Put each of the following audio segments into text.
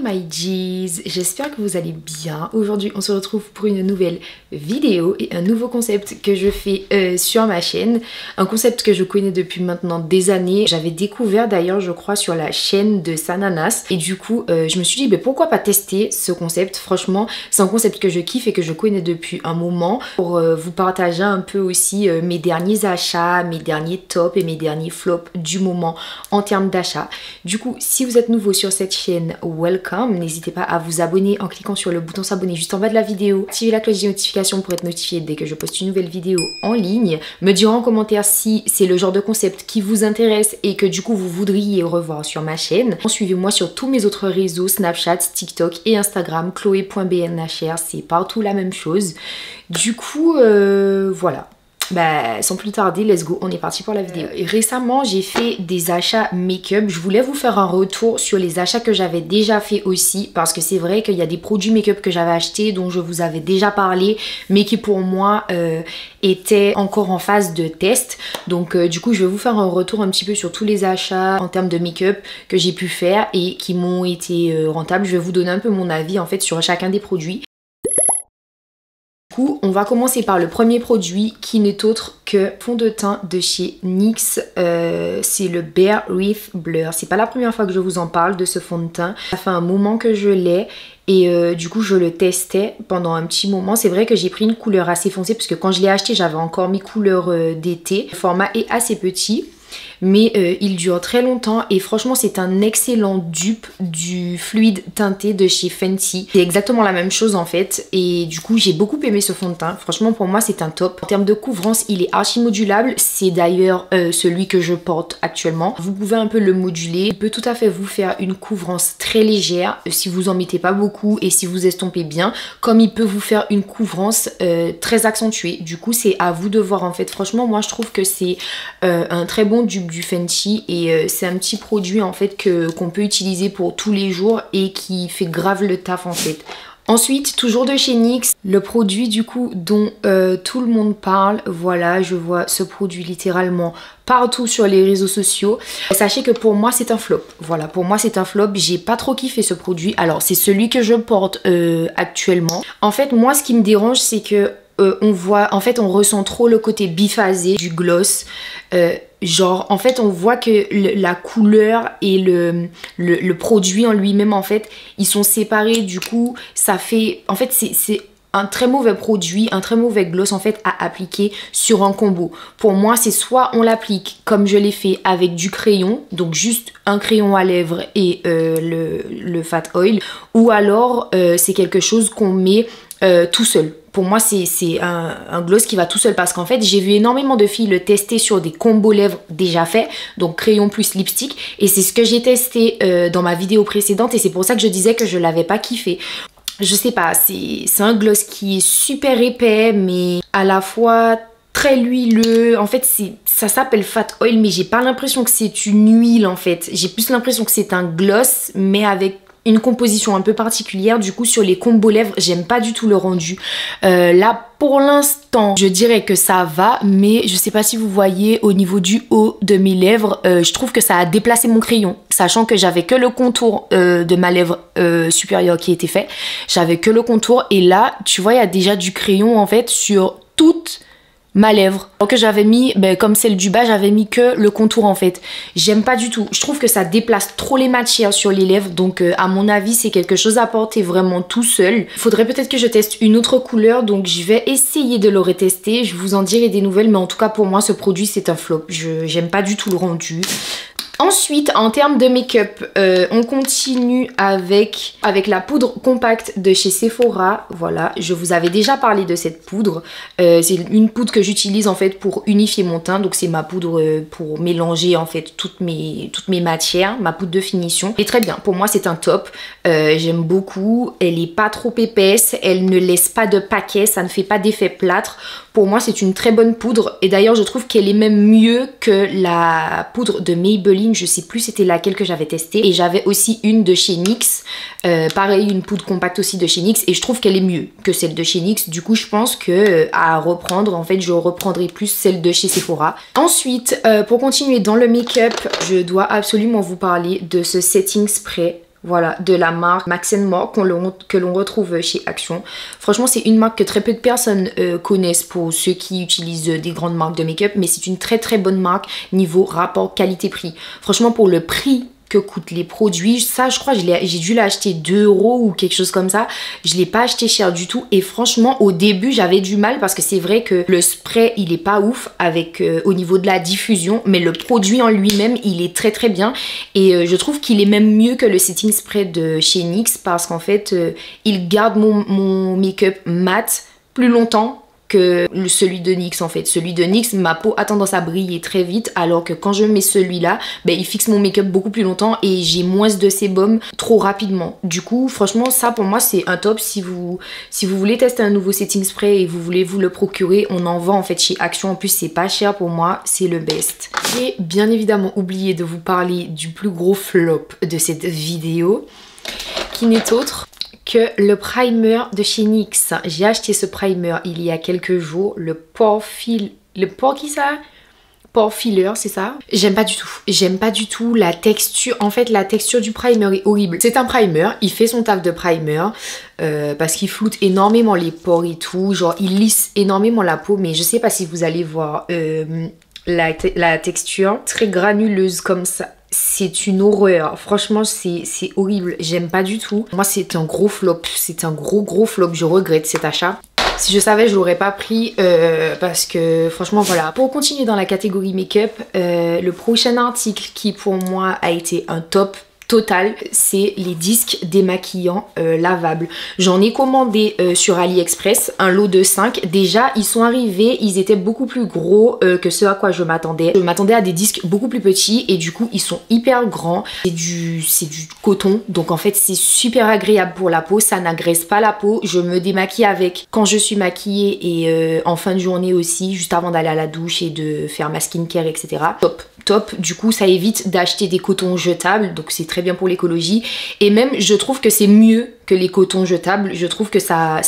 my G's, j'espère que vous allez bien. Aujourd'hui on se retrouve pour une nouvelle vidéo et un nouveau concept que je fais sur ma chaîne. Un concept que je connais depuis maintenant des années. J'avais découvert d'ailleurs je crois sur la chaîne de Sananas. Et du coup je me suis dit pourquoi pas tester ce concept. Franchement c'est un concept que je kiffe et que je connais depuis un moment. Pour vous partager un peu aussi mes derniers achats, mes derniers tops et mes derniers flops du moment en termes d'achat. Du coup si vous êtes nouveau sur cette chaîne, welcome, n'hésitez pas à vous abonner en cliquant sur le bouton s'abonner juste en bas de la vidéo, activez la cloche de notification pour être notifié dès que je poste une nouvelle vidéo en ligne, me dire en commentaire si c'est le genre de concept qui vous intéresse et que du coup vous voudriez revoir sur ma chaîne. Suivez-moi sur tous mes autres réseaux, Snapchat, TikTok et Instagram, chloé.bnhr, c'est partout la même chose. Du coup voilà. Bah sans plus tarder, let's go, on est parti pour la vidéo. Récemment j'ai fait des achats make-up. Je voulais vous faire un retour sur les achats que j'avais déjà fait aussi, parce que c'est vrai qu'il y a des produits make-up que j'avais achetés dont je vous avais déjà parlé, mais qui pour moi étaient encore en phase de test. Donc du coup je vais vous faire un retour un petit peu sur tous les achats en termes de make-up que j'ai pu faire et qui m'ont été rentables. Je vais vous donner un peu mon avis en fait sur chacun des produits. On va commencer par le premier produit qui n'est autre que fond de teint de chez NYX. C'est le Bare Wreath Blur. C'est pas la première fois que je vous en parle de ce fond de teint. Ça fait un moment que je l'ai et du coup je le testais pendant un petit moment. C'est vrai que j'ai pris une couleur assez foncée parce que quand je l'ai acheté j'avais encore mes couleurs d'été. Le format est assez petit. Mais il dure très longtemps et franchement c'est un excellent dupe du fluide teinté de chez Fenty. C'est exactement la même chose en fait et du coup j'ai beaucoup aimé ce fond de teint. Franchement pour moi c'est un top. En termes de couvrance il est archi modulable. C'est d'ailleurs celui que je porte actuellement. Vous pouvez un peu le moduler. Il peut tout à fait vous faire une couvrance très légère si vous en mettez pas beaucoup et si vous estompez bien. Comme il peut vous faire une couvrance très accentuée. Du coup c'est à vous de voir en fait. Franchement moi je trouve que c'est un très bon dupe du Fenty et c'est un petit produit en fait qu'on peut utiliser pour tous les jours et qui fait grave le taf en fait. Ensuite, toujours de chez NYX, le produit du coup dont tout le monde parle. Voilà, je vois ce produit littéralement partout sur les réseaux sociaux. Sachez que pour moi c'est un flop. Voilà, pour moi c'est un flop. J'ai pas trop kiffé ce produit. Alors c'est celui que je porte actuellement. En fait moi ce qui me dérange c'est que on ressent trop le côté biphasé du gloss. Genre en fait on voit que la couleur et le produit en lui-même en fait ils sont séparés. Du coup ça fait en fait c'est un très mauvais produit, un très mauvais gloss en fait à appliquer sur un combo. Pour moi c'est soit on l'applique comme je l'ai fait avec du crayon, donc juste un crayon à lèvres et le fat oil, ou alors c'est quelque chose qu'on met tout seul. Pour moi c'est un gloss qui va tout seul parce qu'en fait j'ai vu énormément de filles le tester sur des combos lèvres déjà faits, donc crayon plus lipstick, et c'est ce que j'ai testé dans ma vidéo précédente et c'est pour ça que je disais que je l'avais pas kiffé. Je sais pas, c'est un gloss qui est super épais mais à la fois très huileux. En fait ça s'appelle fat oil mais j'ai pas l'impression que c'est une huile en fait. J'ai plus l'impression que c'est un gloss mais avec une composition un peu particulière. Du coup sur les combos lèvres j'aime pas du tout le rendu. Là pour l'instant je dirais que ça va, mais je sais pas si vous voyez au niveau du haut de mes lèvres, je trouve que ça a déplacé mon crayon, sachant que j'avais que le contour de ma lèvre supérieure qui était fait. J'avais que le contour et là tu vois il y a déjà du crayon en fait sur toute ma lèvre. Alors que j'avais mis, comme celle du bas, j'avais mis que le contour en fait. J'aime pas du tout. Je trouve que ça déplace trop les matières sur les lèvres. Donc à mon avis c'est quelque chose à porter vraiment tout seul. Faudrait peut-être que je teste une autre couleur. Donc je vais essayer de le retester. Je vous en dirai des nouvelles. Mais en tout cas pour moi ce produit c'est un flop. J'aime pas du tout le rendu. Ensuite, en termes de make-up, on continue avec la poudre compacte de chez Sephora. Voilà, je vous avais déjà parlé de cette poudre. C'est une poudre que j'utilise en fait pour unifier mon teint. Donc c'est ma poudre pour mélanger en fait toutes mes matières, ma poudre de finition. Et très bien, pour moi c'est un top. J'aime beaucoup. Elle est pas trop épaisse, elle ne laisse pas de paquet, ça ne fait pas d'effet plâtre. Pour moi c'est une très bonne poudre et d'ailleurs je trouve qu'elle est même mieux que la poudre de Maybelline. Je sais plus c'était laquelle que j'avais testée. Et j'avais aussi une de chez NYX, pareil une poudre compacte aussi de chez NYX, et je trouve qu'elle est mieux que celle de chez NYX. Du coup je pense que à reprendre en fait je reprendrai plus celle de chez Sephora. Ensuite pour continuer dans le make-up, je dois absolument vous parler de ce setting spray. voilà, de la marque Max More que l'on retrouve chez Action. Franchement, c'est une marque que très peu de personnes connaissent pour ceux qui utilisent des grandes marques de make-up, mais c'est une très très bonne marque niveau rapport qualité-prix. Franchement, pour le prix que coûtent les produits, ça je crois j'ai dû l'acheter 2 € ou quelque chose comme ça. Je l'ai pas acheté cher du tout et franchement au début j'avais du mal parce que c'est vrai que le spray il est pas ouf avec au niveau de la diffusion, mais le produit en lui-même il est très très bien et je trouve qu'il est même mieux que le setting spray de chez NYX parce qu'en fait il garde mon make-up mat plus longtemps que celui de NYX en fait. Celui de NYX, ma peau a tendance à briller très vite alors que quand je mets celui-là, ben, il fixe mon make-up beaucoup plus longtemps et j'ai moins de sébum trop rapidement. Du coup, franchement, ça pour moi c'est un top. Si vous voulez tester un nouveau setting spray et vous voulez vous le procurer, on en vend en fait chez Action. En plus, c'est pas cher pour moi, c'est le best. J'ai bien évidemment oublié de vous parler du plus gros flop de cette vidéo qui n'est autre que le primer de chez NYX. J'ai acheté ce primer il y a quelques jours, le pore filler, c'est ça. J'aime pas du tout. J'aime pas du tout la texture. En fait, la texture du primer est horrible. C'est un primer, il fait son taf de primer parce qu'il floute énormément les pores et tout. Genre, il lisse énormément la peau, mais je sais pas si vous allez voir la texture très granuleuse comme ça. C'est une horreur, franchement c'est horrible, j'aime pas du tout. Moi c'est un gros flop, c'est un gros flop, je regrette cet achat. Si je savais je l'aurais pas pris parce que franchement voilà. Pour continuer dans la catégorie make-up, le prochain article qui pour moi a été un top total, c'est les disques démaquillants lavables. J'en ai commandé sur AliExpress un lot de 5. Déjà ils sont arrivés, ils étaient beaucoup plus gros que ce à quoi je m'attendais. Je m'attendais à des disques beaucoup plus petits et du coup ils sont hyper grands. C'est du coton, donc en fait c'est super agréable pour la peau, ça n'agresse pas la peau. Je me démaquille avec quand je suis maquillée et en fin de journée aussi, juste avant d'aller à la douche et de faire ma skincare, etc. Top, du coup ça évite d'acheter des cotons jetables, donc c'est très bien pour l'écologie. Et même je trouve que c'est mieux que les cotons jetables, je trouve que ça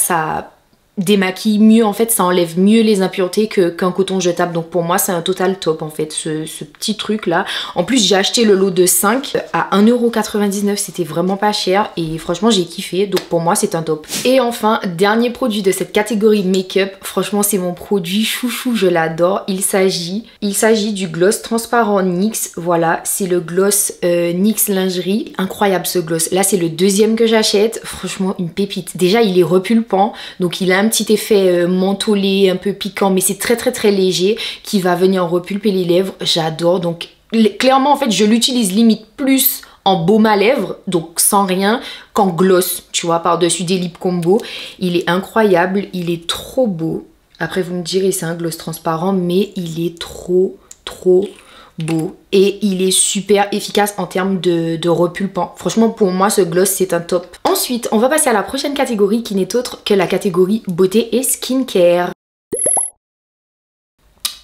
démaquille mieux, en fait ça enlève mieux les impuretés qu'un coton jetable. Donc pour moi c'est un total top en fait ce petit truc là. En plus j'ai acheté le lot de 5 à 1,99 €, c'était vraiment pas cher et franchement j'ai kiffé, donc pour moi c'est un top. Et enfin dernier produit de cette catégorie make-up, franchement c'est mon produit chouchou, je l'adore. Il s'agit du gloss transparent NYX. Voilà, c'est le gloss NYX lingerie. Incroyable ce gloss, là c'est le deuxième que j'achète, franchement une pépite. Déjà il est repulpant, donc il a un petit effet mentholé, un peu piquant, mais c'est très léger qui va venir repulper les lèvres. J'adore, donc clairement en fait je l'utilise limite plus en baume à lèvres, donc sans rien, qu'en gloss, tu vois, par-dessus des lip combo. Il est incroyable, il est trop beau. Après vous me direz c'est un gloss transparent, mais il est trop beau et il est super efficace en termes de repulpant. Franchement pour moi ce gloss c'est un top. Ensuite on va passer à la prochaine catégorie qui n'est autre que la catégorie beauté et skincare.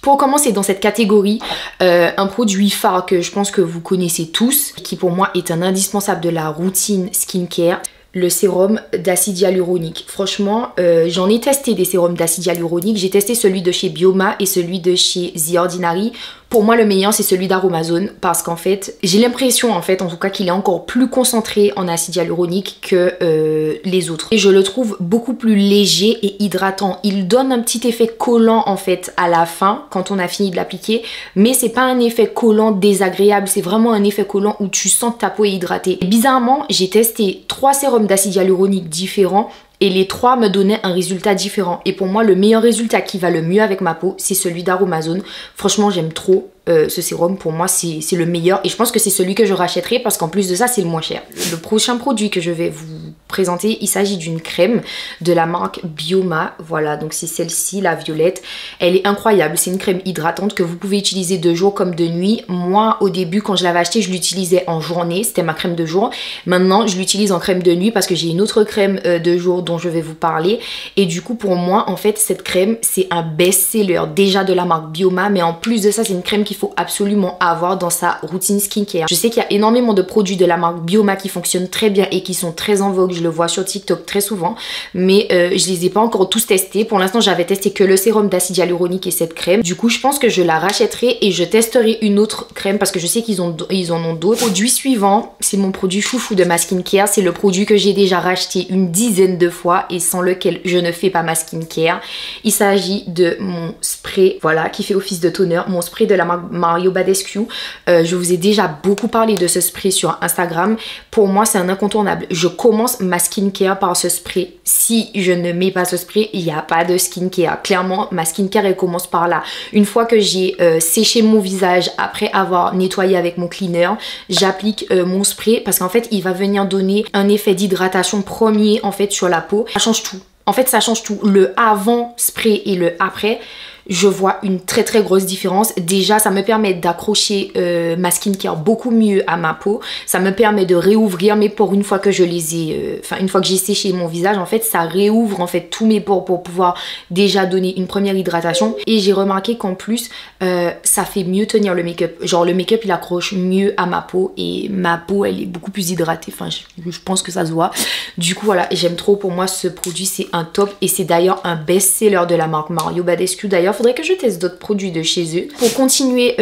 Pour commencer dans cette catégorie, un produit phare que je pense que vous connaissez tous, qui pour moi est un indispensable de la routine skincare, le sérum d'acide hyaluronique. Franchement, j'en ai testé des sérums d'acide hyaluronique. J'ai testé celui de chez Bioma et celui de chez The Ordinary. Pour moi, le meilleur, c'est celui d'Aromazone parce qu'en fait, j'ai l'impression, en tout cas, qu'il est encore plus concentré en acide hyaluronique que les autres. Et je le trouve beaucoup plus léger et hydratant. Il donne un petit effet collant, en fait, à la fin, quand on a fini de l'appliquer. Mais c'est pas un effet collant désagréable. C'est vraiment un effet collant où tu sens que ta peau est hydratée. Et bizarrement, j'ai testé 3 sérums d'acide hyaluronique différents. Et les 3 me donnaient un résultat différent. Et pour moi, le meilleur résultat qui va le mieux avec ma peau, c'est celui d'Aromazone. Franchement, j'aime trop ce sérum. Pour moi, c'est le meilleur. Et je pense que c'est celui que je rachèterai parce qu'en plus de ça, c'est le moins cher. Le prochain produit que je vais vous présenter, il s'agit d'une crème de la marque Bioma. Voilà, donc c'est celle-ci, la violette. Elle est incroyable. C'est une crème hydratante que vous pouvez utiliser de jour comme de nuit. Moi, au début, quand je l'avais achetée, je l'utilisais en journée. C'était ma crème de jour. Maintenant, je l'utilise en crème de nuit parce que j'ai une autre crème de jour dont je vais vous parler. Et du coup, pour moi, en fait, cette crème, c'est un best-seller déjà de la marque Bioma. Mais en plus de ça, c'est une crème qu'il faut absolument avoir dans sa routine skincare. Je sais qu'il y a énormément de produits de la marque Bioma qui fonctionnent très bien et qui sont très en vogue. Je le vois sur TikTok très souvent, mais je les ai pas encore tous testés. Pour l'instant j'avais testé que le sérum d'acide hyaluronique et cette crème. Du coup je pense que je la rachèterai et je testerai une autre crème parce que je sais qu'ils en ont d'autres. Produit suivant, c'est mon produit chouchou de ma skincare. C'est le produit que j'ai déjà racheté une dizaine de fois et sans lequel je ne fais pas ma skincare. Il s'agit de mon spray, voilà, qui fait office de toner, mon spray de la marque Mario Badescu. Je vous ai déjà beaucoup parlé de ce spray sur Instagram. Pour moi c'est un incontournable. Je commence ma skincare par ce spray. Si je ne mets pas ce spray, il n'y a pas de skincare. Clairement ma skincare elle commence par là. Une fois que j'ai séché mon visage après avoir nettoyé avec mon cleaner, j'applique mon spray parce qu'en fait il va venir donner un effet d'hydratation premier en fait sur la peau. Ça change tout. En fait ça change tout. Le avant spray et le après, je vois une très grosse différence. Déjà ça me permet d'accrocher ma skincare beaucoup mieux à ma peau. Ça me permet de réouvrir mes pores une fois que je les ai, une fois que j'ai séché mon visage. En fait ça réouvre en fait tous mes pores pour pouvoir déjà donner une première hydratation. Et j'ai remarqué qu'en plus ça fait mieux tenir le make-up. Genre le make-up il accroche mieux à ma peau et ma peau elle est beaucoup plus hydratée. Enfin je pense que ça se voit. Du coup voilà, j'aime trop. Pour moi ce produit c'est un top et c'est d'ailleurs un best-seller de la marque Mario Badescu. D'ailleurs faudrait que je teste d'autres produits de chez eux. Pour continuer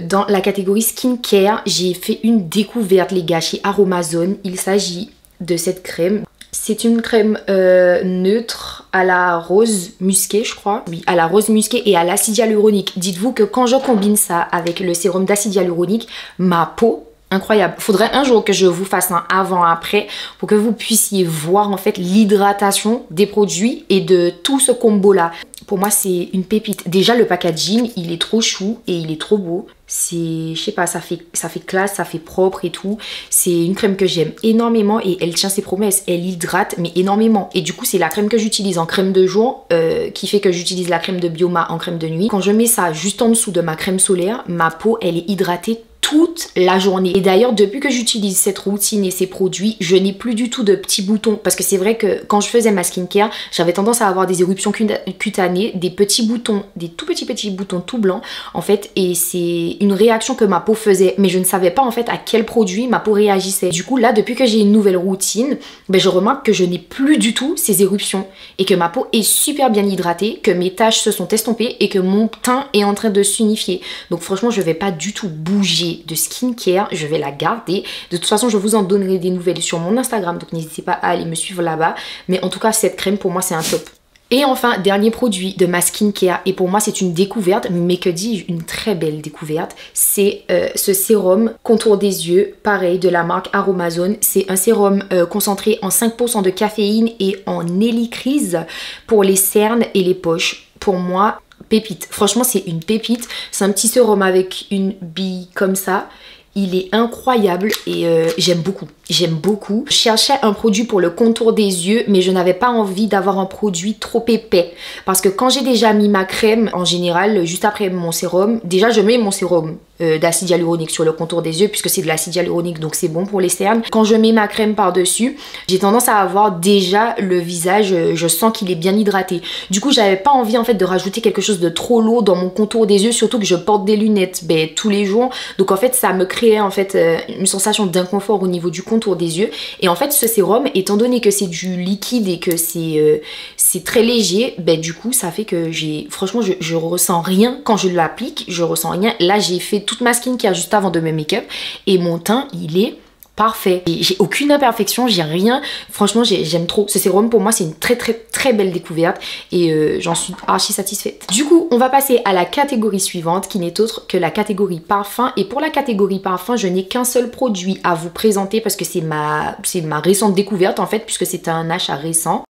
dans la catégorie skincare, j'ai fait une découverte les gars chez Aromazone. Il s'agit de cette crème. C'est une crème neutre à la rose musquée je crois. Oui, à la rose musquée et à l'acide hyaluronique. Dites-vous que quand je combine ça avec le sérum d'acide hyaluronique, ma peau incroyable. Faudrait un jour que je vous fasse un avant-après pour que vous puissiez voir en fait l'hydratation des produits et de tout ce combo là. Pour moi c'est une pépite. Déjà le packaging il est trop chou et il est trop beau. C'est, je sais pas, ça fait classe, ça fait propre et tout. C'est une crème que j'aime énormément et elle tient ses promesses. Elle hydrate mais énormément. Et du coup c'est la crème que j'utilise en crème de jour qui fait que j'utilise la crème de Bioma en crème de nuit. Quand je mets ça juste en dessous de ma crème solaire, ma peau elle est hydratée toute la journée. Et d'ailleurs depuis que j'utilise cette routine et ces produits, je n'ai plus du tout de petits boutons parce que c'est vrai que quand je faisais ma skincare, j'avais tendance à avoir des éruptions cutanées, des petits boutons, des tout petits boutons tout blancs en fait, et c'est une réaction que ma peau faisait mais je ne savais pas en fait à quel produit ma peau réagissait. Du coup là depuis que j'ai une nouvelle routine, je remarque que je n'ai plus du tout ces éruptions et que ma peau est super bien hydratée, que mes taches se sont estompées et que mon teint est en train de s'unifier. Donc franchement je vais pas du tout bouger de skincare, je vais la garder. De toute façon je vous en donnerai des nouvelles sur mon Instagram, donc n'hésitez pas à aller me suivre là-bas. Mais en tout cas cette crème pour moi c'est un top. Et enfin dernier produit de ma skincare et pour moi c'est une découverte, mais que dis-je, une très belle découverte. C'est ce sérum contour des yeux, pareil de la marque Aromazone. C'est un sérum concentré en 5% de caféine et en hélicryse pour les cernes et les poches. Pour moi pépite, franchement c'est une pépite. C'est un petit sérum avec une bille comme ça. Il est incroyable et j'aime beaucoup. J'aime beaucoup. Je cherchais un produit pour le contour des yeux, mais je n'avais pas envie d'avoir un produit trop épais. Parce que quand j'ai déjà mis ma crème, en général, juste après mon sérum, déjà je mets mon sérum d'acide hyaluronique sur le contour des yeux, puisque c'est de l'acide hyaluronique, donc c'est bon pour les cernes. Quand je mets ma crème par-dessus, j'ai tendance à avoir déjà le visage, je sens qu'il est bien hydraté. Du coup, j'avais pas envie en fait de rajouter quelque chose de trop lourd dans mon contour des yeux, surtout que je porte des lunettes tous les jours. Donc en fait, ça me créait en fait une sensation d'inconfort au niveau du contour des yeux. Et en fait ce sérum, étant donné que c'est du liquide et que c'est très léger, du coup ça fait que franchement je ressens rien quand je l'applique, je ressens rien. Là j'ai fait toute ma skincare juste avant de me make-up et mon teint il est parfait. J'ai aucune imperfection, j'ai rien. Franchement j'aime trop. Ce sérum pour moi c'est une très belle découverte et j'en suis archi satisfaite. Du coup on va passer à la catégorie suivante qui n'est autre que la catégorie parfum. Et pour la catégorie parfum je n'ai qu'un seul produit à vous présenter parce que c'est ma récente découverte en fait, puisque c'est un achat récent.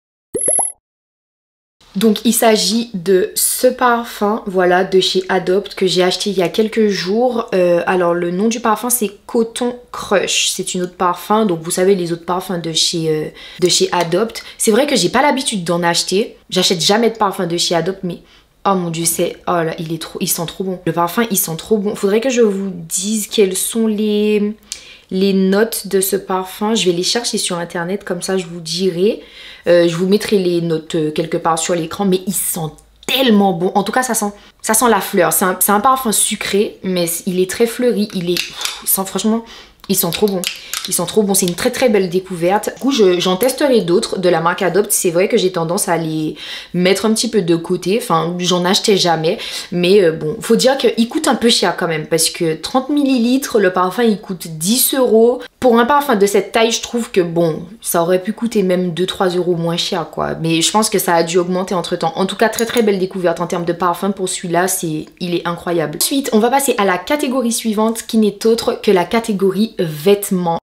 Donc il s'agit de ce parfum, voilà, de chez Adopt que j'ai acheté il y a quelques jours. Alors le nom du parfum c'est Coton Crush, c'est une autre parfum. Donc vous savez les autres parfums de chez Adopt. C'est vrai que j'ai pas l'habitude d'en acheter. J'achète jamais de parfum de chez Adopt, mais oh mon dieu, oh là, il sent trop bon. Le parfum il sent trop bon. Faudrait que je vous dise quelles sont les notes de ce parfum. Je vais les chercher sur internet, comme ça je vous dirai. Je vous mettrai les notes quelque part sur l'écran, mais il sent tellement bon. En tout cas ça sent la fleur. C'est un parfum sucré, mais il est très fleuri. Il sent franchement Ils sont trop bons. Ils sont trop bons. C'est une très très belle découverte. Du coup, j'en testerai d'autres de la marque Adopt. C'est vrai que j'ai tendance à les mettre un petit peu de côté. Enfin, j'en achetais jamais. Mais bon, faut dire qu'il coûte un peu cher quand même. Parce que 30 ml, le parfum, il coûte 10 €. Pour un parfum de cette taille, je trouve que bon, ça aurait pu coûter même 2-3 € moins cher, quoi. Mais je pense que ça a dû augmenter entre temps. En tout cas, très très belle découverte en termes de parfum pour celui-là. Il est incroyable. Ensuite, on va passer à la catégorie suivante qui n'est autre que la catégorie vêtements.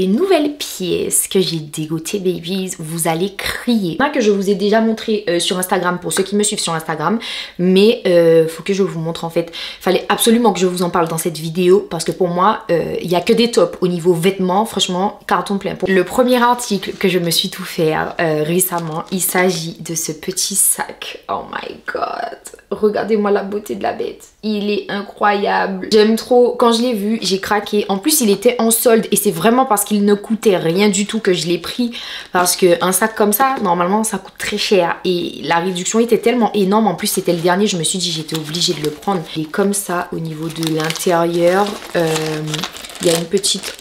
Les nouvelles pièces que j'ai dégotées, babies, vous allez crier. Là que je vous ai déjà montré sur Instagram pour ceux qui me suivent sur Instagram, mais faut que je vous montre en fait. Fallait absolument que je vous en parle dans cette vidéo parce que pour moi, il n'y a que des tops au niveau vêtements, franchement, carton plein. Le premier article que je me suis tout fait récemment, il s'agit de ce petit sac. Oh my god, regardez-moi la beauté de la bête. Il est incroyable. J'aime trop. Quand je l'ai vu, j'ai craqué. En plus, il était en solde et c'est vraiment parce qu'il ne coûtait rien du tout que je l'ai pris. Parce qu'un sac comme ça, normalement, ça coûte très cher. Et la réduction était tellement énorme. En plus, c'était le dernier. Je me suis dit, j'étais obligée de le prendre. Et comme ça, au niveau de l'intérieur, il y a une petite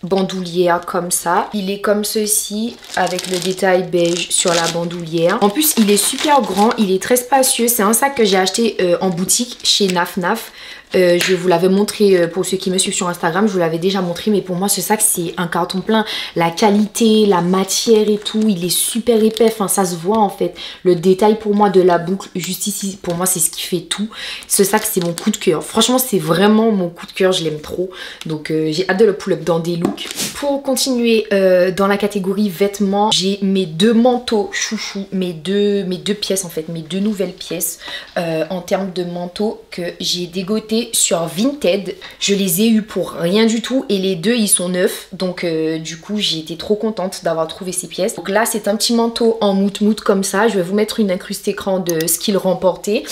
bandoulière comme ça. Il est comme ceci avec le détail beige sur la bandoulière. En plus, il est super grand, il est très spacieux. C'est un sac que j'ai acheté en boutique chez Naf Naf. Je vous l'avais montré pour ceux qui me suivent sur Instagram, je vous l'avais déjà montré, mais pour moi ce sac c'est un carton plein. La qualité, la matière et tout, il est super épais, enfin ça se voit en fait. Le détail pour moi de la boucle juste ici, pour moi c'est ce qui fait tout. Ce sac c'est mon coup de cœur, franchement c'est vraiment mon coup de cœur, je l'aime trop. Donc j'ai hâte de le pull up dans des looks. Pour continuer dans la catégorie vêtements, j'ai mes deux manteaux chouchou, mes deux pièces en fait, mes deux nouvelles pièces en termes de manteaux que j'ai dégoté sur Vinted. Je les ai eu pour rien du tout et les deux ils sont neufs, donc du coup j'ai été trop contente d'avoir trouvé ces pièces. Donc là c'est un petit manteau en mout comme ça, je vais vous mettre une incruste écran de ce qu'il remportait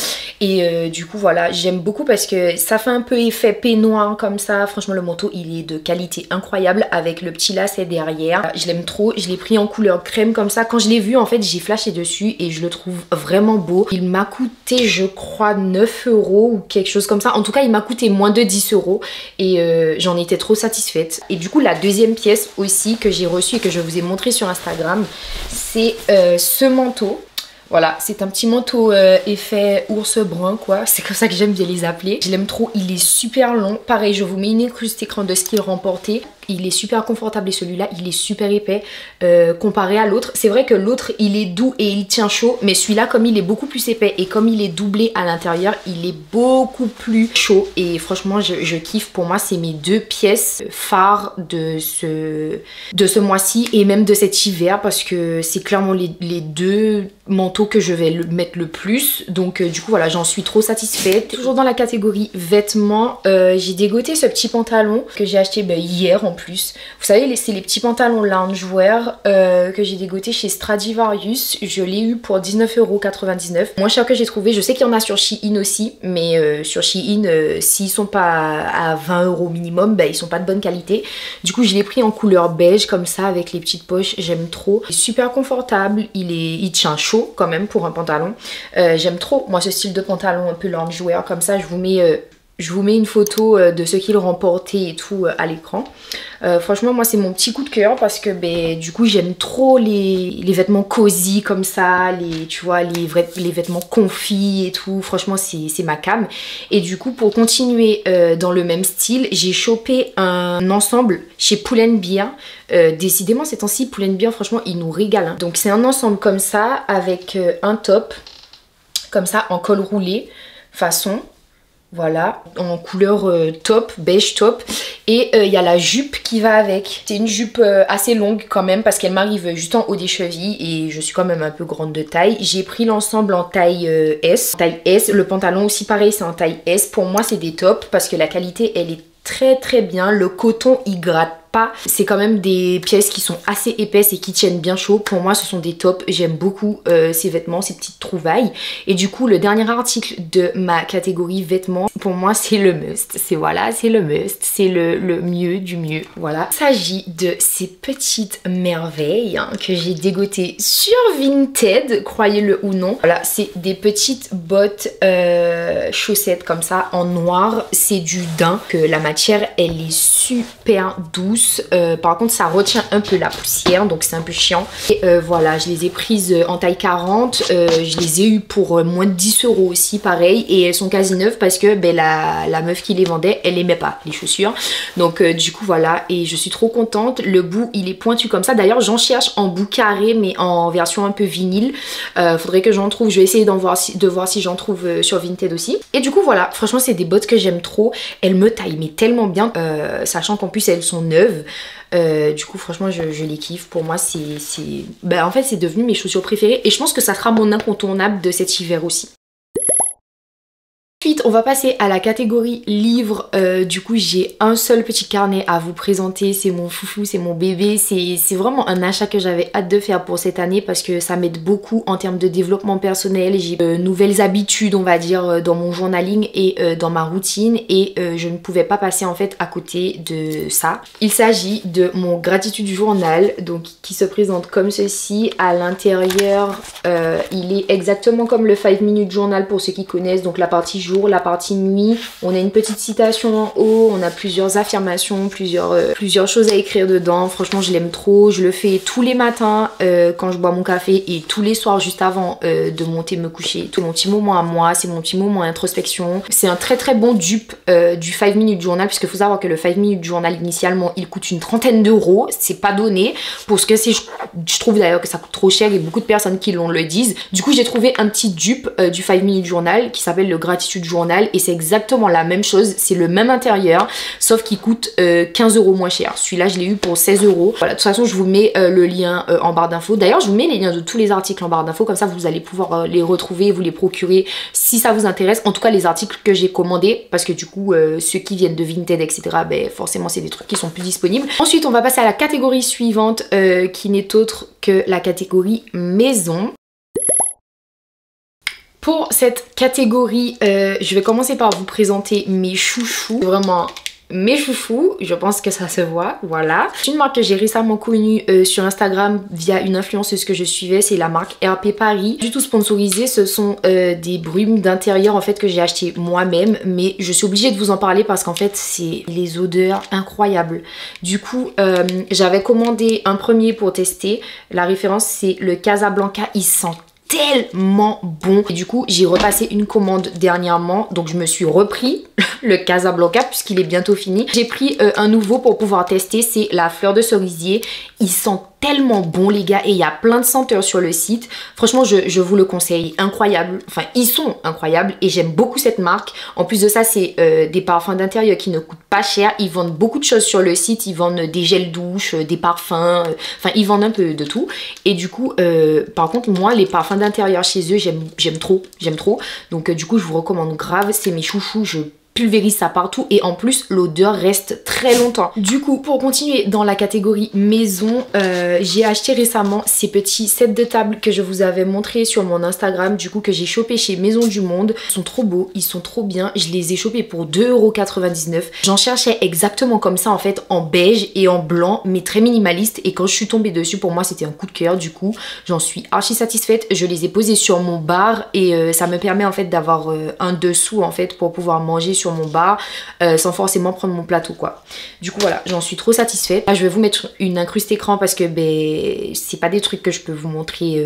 et du coup voilà, j'aime beaucoup parce que ça fait un peu effet peignoir comme ça. Franchement le manteau il est de qualité incroyable avec le petit lacet derrière, je l'aime trop. Je l'ai pris en couleur crème comme ça. Quand je l'ai vu en fait j'ai flashé dessus et je le trouve vraiment beau. Il m'a coûté je crois 9 € ou quelque chose comme ça. En tout cas il m'a coûté moins de 10 € et j'en étais trop satisfaite. Et du coup la deuxième pièce aussi que j'ai reçue et que je vous ai montré sur Instagram, c'est ce manteau. Voilà, c'est un petit manteau effet ours brun quoi, c'est comme ça que j'aime bien les appeler. Je l'aime trop, il est super long. Pareil, je vous mets une incruste écran de ce qu'il remportait. Il est super confortable et celui-là, il est super épais comparé à l'autre. C'est vrai que l'autre, il est doux et il tient chaud, mais celui-là, comme il est beaucoup plus épais et comme il est doublé à l'intérieur, il est beaucoup plus chaud. Et franchement, je kiffe. Pour moi, c'est mes deux pièces phares de ce mois-ci et même de cet hiver parce que c'est clairement les deux manteaux que je vais mettre le plus. Donc du coup, voilà, j'en suis trop satisfaite. Toujours dans la catégorie vêtements, j'ai dégoté ce petit pantalon que j'ai acheté hier en plus. Vous savez, c'est les petits pantalons loungewear que j'ai dégoté chez Stradivarius. Je l'ai eu pour 19,99 €. Moins cher que j'ai trouvé. Je sais qu'il y en a sur Shein aussi, mais sur Shein, s'ils sont pas à 20 € minimum, ils sont pas de bonne qualité. Du coup, je l'ai pris en couleur beige comme ça avec les petites poches. J'aime trop. Il est super confortable. Il tient chaud quand même pour un pantalon. J'aime trop moi ce style de pantalon un peu loungewear comme ça. Je vous mets une photo de ce qu'il remportait et tout à l'écran. Franchement moi c'est mon petit coup de cœur parce que du coup j'aime trop les vêtements cosy comme ça, tu vois, les vêtements confis et tout. Franchement c'est ma came. Et du coup pour continuer dans le même style, j'ai chopé un ensemble chez Pull & Bear. Décidément ces temps-ci Pull & Bear franchement ils nous régalent hein. Donc c'est un ensemble comme ça avec un top comme ça en col roulé façon. Voilà, en couleur top, beige top. Et il y a la jupe qui va avec. C'est une jupe assez longue quand même parce qu'elle m'arrive juste en haut des chevilles et je suis quand même un peu grande de taille. J'ai pris l'ensemble en taille S. Taille S, le pantalon aussi pareil c'est en taille S. Pour moi c'est des tops parce que la qualité elle est très très bien. Le coton il gratte pas. C'est quand même des pièces qui sont assez épaisses et qui tiennent bien chaud. Pour moi ce sont des tops, j'aime beaucoup ces vêtements, ces petites trouvailles. Et du coup le dernier article de ma catégorie vêtements, pour moi c'est le must. C'est voilà, c'est le must, c'est le mieux du mieux. Voilà. Il s'agit de ces petites merveilles hein, que j'ai dégotées sur Vinted, croyez-le ou non. Voilà, c'est des petites bottes chaussettes comme ça en noir. C'est du daim, que la matière elle est super douce. Par contre ça retient un peu la poussière, donc c'est un peu chiant. Et voilà, je les ai prises en taille 40. Je les ai eues pour moins de 10 € aussi, pareil. Et elles sont quasi neuves parce que ben, la meuf qui les vendait, elle aimait pas les chaussures. Donc du coup voilà, et je suis trop contente. Le bout il est pointu comme ça. D'ailleurs j'en cherche en bout carré mais en version un peu vinyle. Faudrait que j'en trouve. Je vais essayer de voir si j'en trouve sur Vinted aussi. Et du coup voilà, franchement c'est des bottes que j'aime trop. Elles me taillent mais tellement bien, sachant qu'en plus elles sont neuves. Du coup franchement je les kiffe. Pour moi c'est ben, en fait c'est devenu mes chaussures préférées et je pense que ça sera mon incontournable de cet hiver aussi. Ensuite on va passer à la catégorie livres. Du coup j'ai un seul petit carnet à vous présenter, c'est mon foufou, c'est mon bébé. C'est vraiment un achat que j'avais hâte de faire pour cette année parce que ça m'aide beaucoup en termes de développement personnel. J'ai de nouvelles habitudes on va dire dans mon journaling et dans ma routine et je ne pouvais pas passer en fait à côté de ça. Il s'agit de mon gratitude journal, donc qui se présente comme ceci. À l'intérieur il est exactement comme le 5 minutes journal pour ceux qui connaissent, donc la partie jour, la partie nuit, on a une petite citation en haut, on a plusieurs affirmations, plusieurs choses à écrire dedans. Franchement je l'aime trop, je le fais tous les matins quand je bois mon café et tous les soirs juste avant de monter me coucher. Tout mon petit moment à moi, c'est mon petit moment introspection. C'est un très très bon dupe du 5 minutes journal, puisque faut savoir que le 5 minutes journal initialement il coûte une trentaine d'euros, c'est pas donné pour ce que c'est. Je trouve d'ailleurs que ça coûte trop cher et beaucoup de personnes qui l'ont le disent. Du coup j'ai trouvé un petit dupe du 5 minutes journal qui s'appelle le gratitude journal et c'est exactement la même chose, c'est le même intérieur sauf qu'il coûte 15 € moins cher. Celui-là je l'ai eu pour 16 €. Voilà, de toute façon je vous mets le lien en barre d'infos. D'ailleurs je vous mets les liens de tous les articles en barre d'infos, comme ça vous allez pouvoir les retrouver, vous les procurer si ça vous intéresse. En tout cas les articles que j'ai commandés, parce que du coup ceux qui viennent de Vinted etc, ben forcément c'est des trucs qui sont plus disponibles. Ensuite on va passer à la catégorie suivante qui n'est autre que la catégorie maison. Pour cette catégorie, je vais commencer par vous présenter mes chouchous. Vraiment mes chouchous, je pense que ça se voit, voilà. C'est une marque que j'ai récemment connue sur Instagram via une influenceuse que je suivais, c'est la marque RP Paris. Du tout sponsorisé, ce sont des brumes d'intérieur en fait que j'ai acheté moi-même, mais je suis obligée de vous en parler parce qu'en fait c'est les odeurs incroyables. Du coup j'avais commandé un premier pour tester, la référence c'est le Casablanca, il sent tellement bon. Et du coup j'ai repassé une commande dernièrement, donc je me suis repris le Casablanca puisqu'il est bientôt fini. J'ai pris un nouveau pour pouvoir tester, c'est la fleur de cerisier. Il sent tellement bon les gars et il y a plein de senteurs sur le site. Franchement je vous le conseille, incroyable. Enfin ils sont incroyables et j'aime beaucoup cette marque. En plus de ça c'est des parfums d'intérieur qui ne coûtent pas cher. Ils vendent beaucoup de choses sur le site, ils vendent des gels douche, des parfums, enfin ils vendent un peu de tout. Et du coup par contre moi les parfums d'intérieur chez eux j'aime trop. Donc du coup je vous recommande grave, c'est mes chouchous, je pulvérise ça partout et en plus l'odeur reste très longtemps. Du coup pour continuer dans la catégorie maison, j'ai acheté récemment ces petits sets de table que je vous avais montré sur mon Instagram, du coup que j'ai chopé chez Maison du Monde. Ils sont trop beaux, ils sont trop bien, je les ai chopés pour 2,99 €. J'en cherchais exactement comme ça en fait, en beige et en blanc mais très minimaliste, et quand je suis tombée dessus pour moi c'était un coup de cœur. Du coup j'en suis archi satisfaite, je les ai posés sur mon bar et ça me permet en fait d'avoir un dessous en fait pour pouvoir manger sur mon bar sans forcément prendre mon plateau quoi. Du coup voilà, j'en suis trop satisfaite. Là je vais vous mettre une incruste écran parce que ben c'est pas des trucs que je peux vous montrer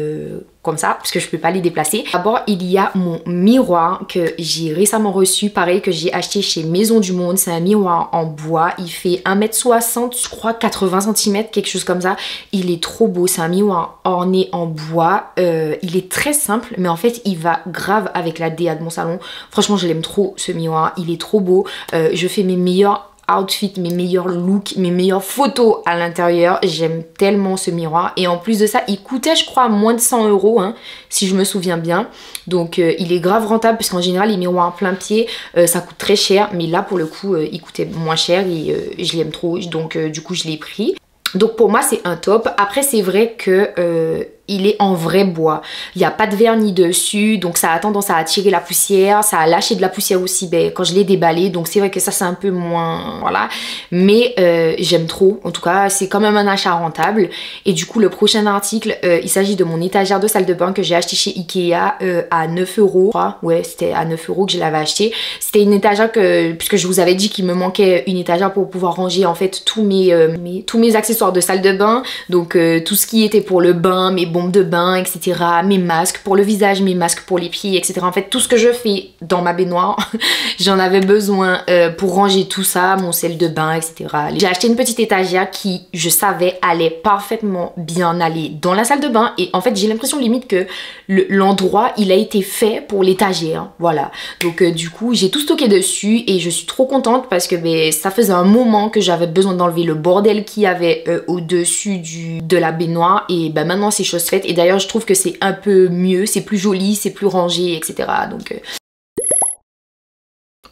comme ça parce que je peux pas les déplacer. D'abord il y a mon miroir que j'ai récemment reçu, pareil que j'ai acheté chez Maison du Monde. C'est un miroir en bois, il fait 1,60 m je crois, 80 cm, quelque chose comme ça. Il est trop beau, c'est un miroir orné en bois, il est très simple mais en fait il va grave avec la DA de mon salon. Franchement je l'aime trop ce miroir, il est trop beau. Je fais mes meilleurs outfits, mes meilleurs looks, mes meilleures photos à l'intérieur. J'aime tellement ce miroir. Et en plus de ça, il coûtait je crois moins de 100 €, hein, si je me souviens bien. Donc il est grave rentable parce qu'en général les miroirs plein pied ça coûte très cher. Mais là pour le coup il coûtait moins cher et je l'aime trop. Donc du coup je l'ai pris. Donc pour moi c'est un top. Après c'est vrai que il est en vrai bois. Il n'y a pas de vernis dessus, donc ça a tendance à attirer la poussière. Ça a lâché de la poussière aussi quand je l'ai déballé. Donc c'est vrai que ça c'est un peu moins... Voilà. Mais j'aime trop. En tout cas, c'est quand même un achat rentable. Et du coup, le prochain article, il s'agit de mon étagère de salle de bain que j'ai acheté chez Ikea à 9 €. Ouais, c'était à 9 € que je l'avais acheté. C'était une étagère puisque je vous avais dit qu'il me manquait une étagère pour pouvoir ranger en fait tous mes accessoires de salle de bain. Donc tout ce qui était pour le bain, mes bombes de bain, etc. Mes masques pour le visage, mes masques pour les pieds, etc. En fait, tout ce que je fais dans ma baignoire, j'en avais besoin pour ranger tout ça, mon sel de bain, etc. J'ai acheté une petite étagère qui, je savais, allait parfaitement bien aller dans la salle de bain. Et en fait, j'ai l'impression limite que l'endroit, il a été fait pour l'étagère. Voilà. Donc, du coup, j'ai tout stocké dessus et je suis trop contente parce que ça faisait un moment que j'avais besoin d'enlever le bordel qu'il y avait au-dessus de la baignoire. Et maintenant, c'est chose faite. Et d'ailleurs, je trouve que c'est un peu mieux, c'est plus joli, c'est plus rangé, etc. Donc...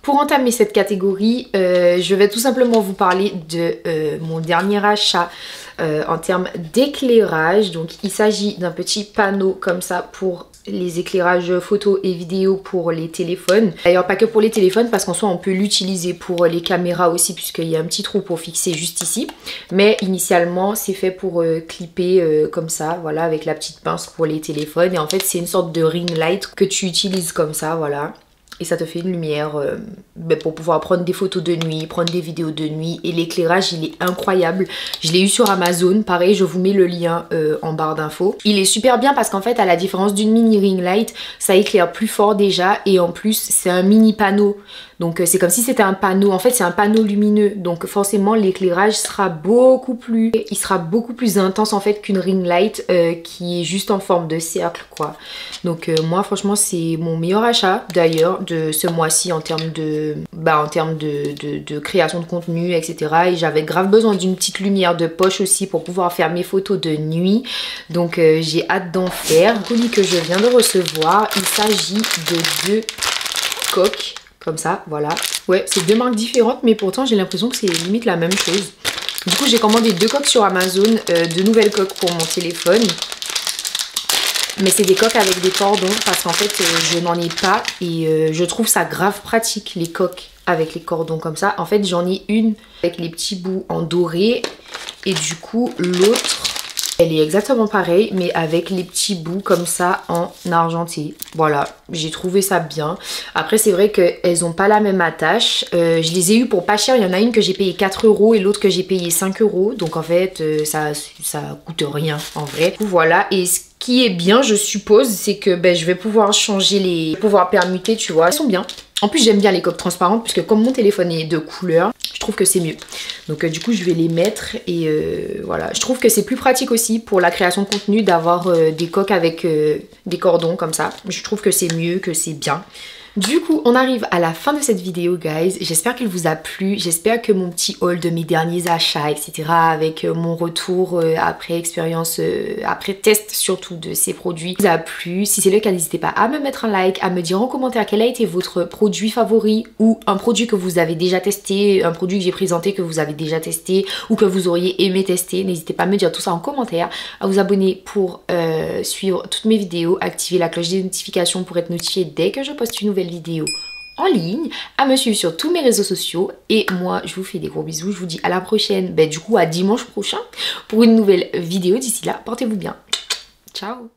Pour entamer cette catégorie, je vais tout simplement vous parler de mon dernier achat en termes d'éclairage. Donc il s'agit d'un petit panneau comme ça pour les éclairages photos et vidéos pour les téléphones. D'ailleurs pas que pour les téléphones parce qu'en soi on peut l'utiliser pour les caméras aussi puisqu'il y a un petit trou pour fixer juste ici. Mais initialement c'est fait pour clipper comme ça, voilà, avec la petite pince pour les téléphones. Et en fait c'est une sorte de ring light que tu utilises comme ça, voilà. Et ça te fait une lumière pour pouvoir prendre des photos de nuit, prendre des vidéos de nuit. Et l'éclairage, il est incroyable. Je l'ai eu sur Amazon. Pareil, je vous mets le lien en barre d'infos. Il est super bien parce qu'en fait, à la différence d'une mini ring light, ça éclaire plus fort déjà. Et en plus, c'est un mini panneau. Donc c'est comme si c'était un panneau. En fait, c'est un panneau lumineux. Donc forcément, l'éclairage sera beaucoup plus... Il sera beaucoup plus intense en fait qu'une ring light qui est juste en forme de cercle, quoi. Donc moi, franchement, c'est mon meilleur achat d'ailleurs de ce mois-ci en termes de création de contenu, etc. Et j'avais grave besoin d'une petite lumière de poche aussi pour pouvoir faire mes photos de nuit. Donc j'ai hâte d'en faire. Le colis que je viens de recevoir, il s'agit de 2 coques. Comme ça, voilà. Ouais, c'est 2 marques différentes, mais pourtant j'ai l'impression que c'est limite la même chose. Du coup, j'ai commandé 2 coques sur Amazon, 2 nouvelles coques pour mon téléphone. Mais c'est des coques avec des cordons parce qu'en fait, je n'en ai pas et je trouve ça grave pratique, les coques avec les cordons comme ça. En fait, j'en ai une avec les petits bouts en doré et du coup, l'autre... Elle est exactement pareille mais avec les petits bouts comme ça en argenté. Voilà, j'ai trouvé ça bien. Après c'est vrai qu'elles n'ont pas la même attache. Je les ai eues pour pas cher. Il y en a une que j'ai payé 4 € et l'autre que j'ai payé 5 €. Donc en fait ça coûte rien en vrai. Voilà, et ce qui est bien je suppose c'est que je vais pouvoir changer pouvoir permuter, tu vois. Elles sont bien. En plus j'aime bien les coques transparentes puisque comme mon téléphone est de couleur, je trouve que c'est mieux. Donc du coup je vais les mettre et voilà. Je trouve que c'est plus pratique aussi pour la création de contenu d'avoir des coques avec des cordons comme ça. Je trouve que c'est mieux, que c'est bien. Du coup, on arrive à la fin de cette vidéo, guys. J'espère qu'elle vous a plu. J'espère que mon petit haul de mes derniers achats, etc. avec mon retour après expérience, après test surtout de ces produits, vous a plu. Si c'est le cas, n'hésitez pas à me mettre un like, à me dire en commentaire quel a été votre produit favori ou un produit que vous avez déjà testé, un produit que j'ai présenté que vous avez déjà testé ou que vous auriez aimé tester. N'hésitez pas à me dire tout ça en commentaire, à vous abonner pour suivre toutes mes vidéos, activer la cloche des notifications pour être notifié dès que je poste une nouvelle vidéo en ligne, à me suivre sur tous mes réseaux sociaux et moi je vous fais des gros bisous, je vous dis à la prochaine, du coup à dimanche prochain pour une nouvelle vidéo. D'ici là, portez-vous bien, ciao.